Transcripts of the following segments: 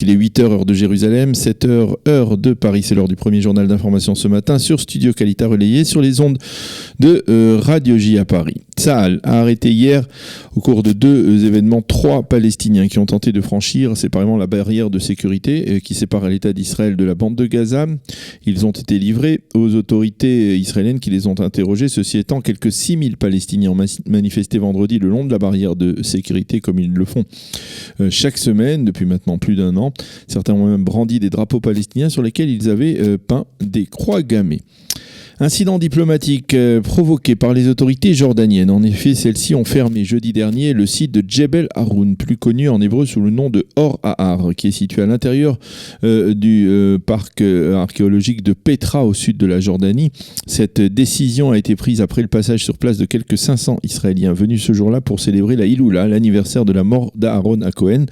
Il est 8h, heure de Jérusalem, 7h, heure de Paris. C'est l'heure du premier journal d'information ce matin sur Studio Qualita relayé sur les ondes de Radio J à Paris. Tsahal a arrêté hier, au cours de deux événements, 3 Palestiniens qui ont tenté de franchir séparément la barrière de sécurité qui sépare l'État d'Israël de la bande de Gaza. Ils ont été livrés aux autorités israéliennes qui les ont interrogés. Ceci étant, quelques 6000 Palestiniens ont manifesté vendredi le long de la barrière de sécurité comme ils le font chaque semaine depuis maintenant plus d'un an. Certains ont même brandi des drapeaux palestiniens sur lesquels ils avaient peint des croix gammées. Incident diplomatique provoqué par les autorités jordaniennes. En effet, celles-ci ont fermé jeudi dernier le site de Jebel Haroun, plus connu en hébreu sous le nom de Or Ahar, qui est situé à l'intérieur du parc archéologique de Petra au sud de la Jordanie. Cette décision a été prise après le passage sur place de quelques 500 Israéliens venus ce jour-là pour célébrer la Iloula, l'anniversaire de la mort d'Aaron HaKohen,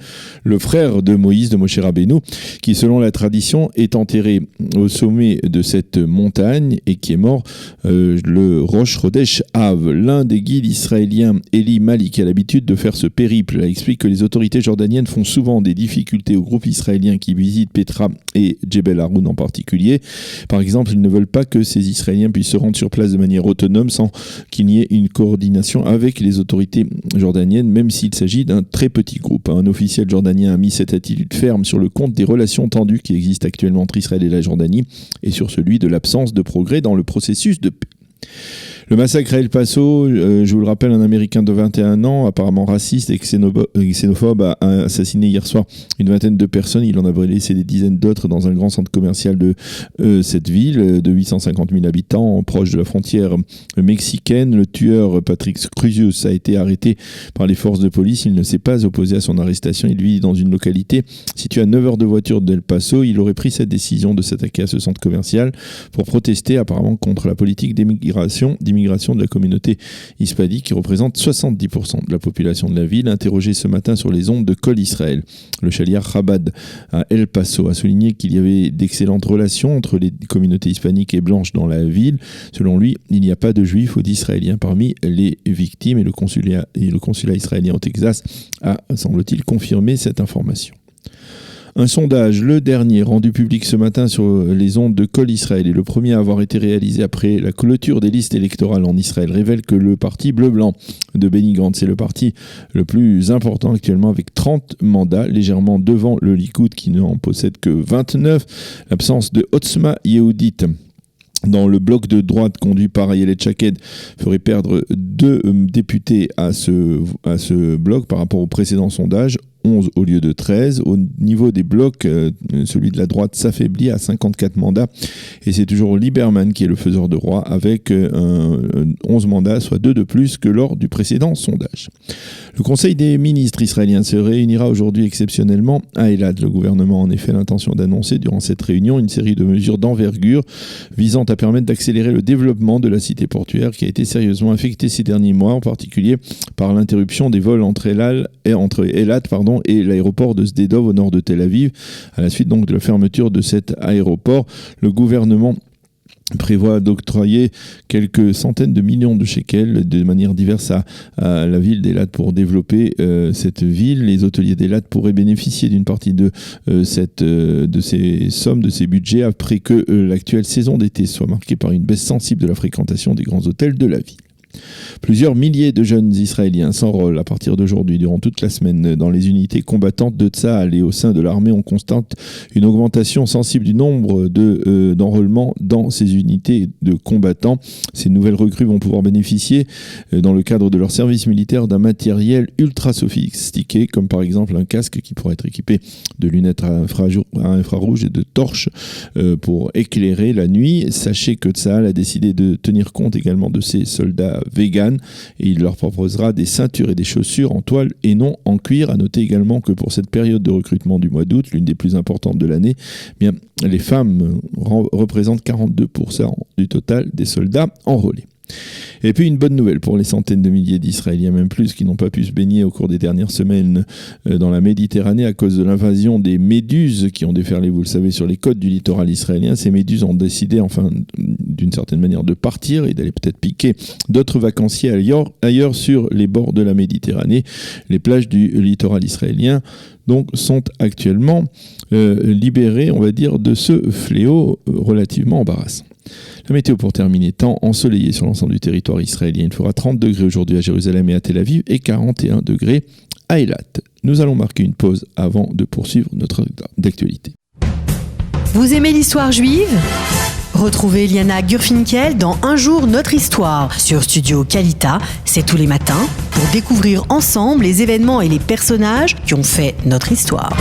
le frère de Moïse, de Moshe Rabbeinu, qui selon la tradition est enterré au sommet de cette montagne et qui est mort le Rosh Chodesh Av. L'un des guides israéliens, Eli Malik, qui a l'habitude de faire ce périple, explique que les autorités jordaniennes font souvent des difficultés aux groupes israéliens qui visitent Petra et Jebel Haroun en particulier. Par exemple, ils ne veulent pas que ces Israéliens puissent se rendre sur place de manière autonome sans qu'il n'y ait une coordination avec les autorités jordaniennes, même s'il s'agit d'un très petit groupe. Un officiel jordanien a mis cette attitude ferme sur le compte des relations tendues qui existent actuellement entre Israël et la Jordanie et sur celui de l'absence de progrès dans le processus de paix. Le massacre à El Paso, je vous le rappelle, un Américain de 21 ans, apparemment raciste et xénophobe, a assassiné hier soir une vingtaine de personnes. Il en a laissé des dizaines d'autres dans un grand centre commercial de cette ville de 850 000 habitants, proche de la frontière mexicaine. Le tueur, Patrick Cruzius, a été arrêté par les forces de police. Il ne s'est pas opposé à son arrestation. Il vit dans une localité située à 9 heures de voiture d'El Paso. Il aurait pris cette décision de s'attaquer à ce centre commercial pour protester apparemment contre la politique d'immigration de la communauté hispanique qui représente 70% de la population de la ville. Interrogé ce matin sur les ondes de Kol Israël, le chaliar Chabad à El Paso a souligné qu'il y avait d'excellentes relations entre les communautés hispaniques et blanches dans la ville. Selon lui, il n'y a pas de juifs ou d'israéliens parmi les victimes et le consulat israélien au Texas a, semble-t-il, confirmé cette information. Un sondage, le dernier, rendu public ce matin sur les ondes de Kol Israël et le premier à avoir été réalisé après la clôture des listes électorales en Israël, révèle que le parti bleu-blanc de Benny Gantz, c'est le parti le plus important actuellement avec 30 mandats, légèrement devant le Likoud qui n'en possède que 29. L'absence de Otzma Yehudit dans le bloc de droite conduit par Ayelet Shaked ferait perdre 2 députés à ce bloc par rapport au précédent sondage, 11 au lieu de 13. Au niveau des blocs, celui de la droite s'affaiblit à 54 mandats et c'est toujours Lieberman qui est le faiseur de roi avec 11 mandats, soit 2 de plus que lors du précédent sondage. Le Conseil des ministres israélien se réunira aujourd'hui exceptionnellement à Eilat. Le gouvernement a en effet l'intention d'annoncer durant cette réunion une série de mesures d'envergure visant à permettre d'accélérer le développement de la cité portuaire qui a été sérieusement affectée ces derniers mois, en particulier par l'interruption des vols entre Eilat et l'aéroport de Sdedov au nord de Tel Aviv. À la suite donc de la fermeture de cet aéroport, le gouvernement prévoit d'octroyer quelques centaines de millions de shekels de manière diverse à la ville d'Eilat pour développer cette ville. Les hôteliers d'Eilat pourraient bénéficier d'une partie de ces sommes, de ces budgets, après que l'actuelle saison d'été soit marquée par une baisse sensible de la fréquentation des grands hôtels de la ville. Plusieurs milliers de jeunes Israéliens s'enrôlent à partir d'aujourd'hui durant toute la semaine dans les unités combattantes de Tsahal et au sein de l'armée. On constate une augmentation sensible du nombre d'enrôlements dans ces unités de combattants. Ces nouvelles recrues vont pouvoir bénéficier dans le cadre de leur service militaire d'un matériel ultra sophistiqué comme par exemple un casque qui pourra être équipé de lunettes à infrarouge et de torches pour éclairer la nuit. Sachez que Tsahal a décidé de tenir compte également de ces soldats vegan et il leur proposera des ceintures et des chaussures en toile et non en cuir. À noter également que pour cette période de recrutement du mois d'août, l'une des plus importantes de l'année, les femmes représentent 42% du total des soldats enrôlés. Et puis une bonne nouvelle pour les centaines de milliers d'Israéliens, même plus, qui n'ont pas pu se baigner au cours des dernières semaines dans la Méditerranée à cause de l'invasion des méduses qui ont déferlé, vous le savez, sur les côtes du littoral israélien. Ces méduses ont décidé, enfin, d'une certaine manière, de partir et d'aller peut-être piquer d'autres vacanciers ailleurs sur les bords de la Méditerranée. Les plages du littoral israélien donc sont actuellement libérées, on va dire, de ce fléau relativement embarrassant. La météo pour terminer, temps ensoleillé sur l'ensemble du territoire israélien. Il fera 30 degrés aujourd'hui à Jérusalem et à Tel Aviv et 41 degrés à Eilat. Nous allons marquer une pause avant de poursuivre notre d'actualité. Vous aimez l'histoire juive ? Retrouvez Liana Gurfinkel dans Un jour notre histoire sur Studio Kalita, c'est tous les matins, pour découvrir ensemble les événements et les personnages qui ont fait notre histoire.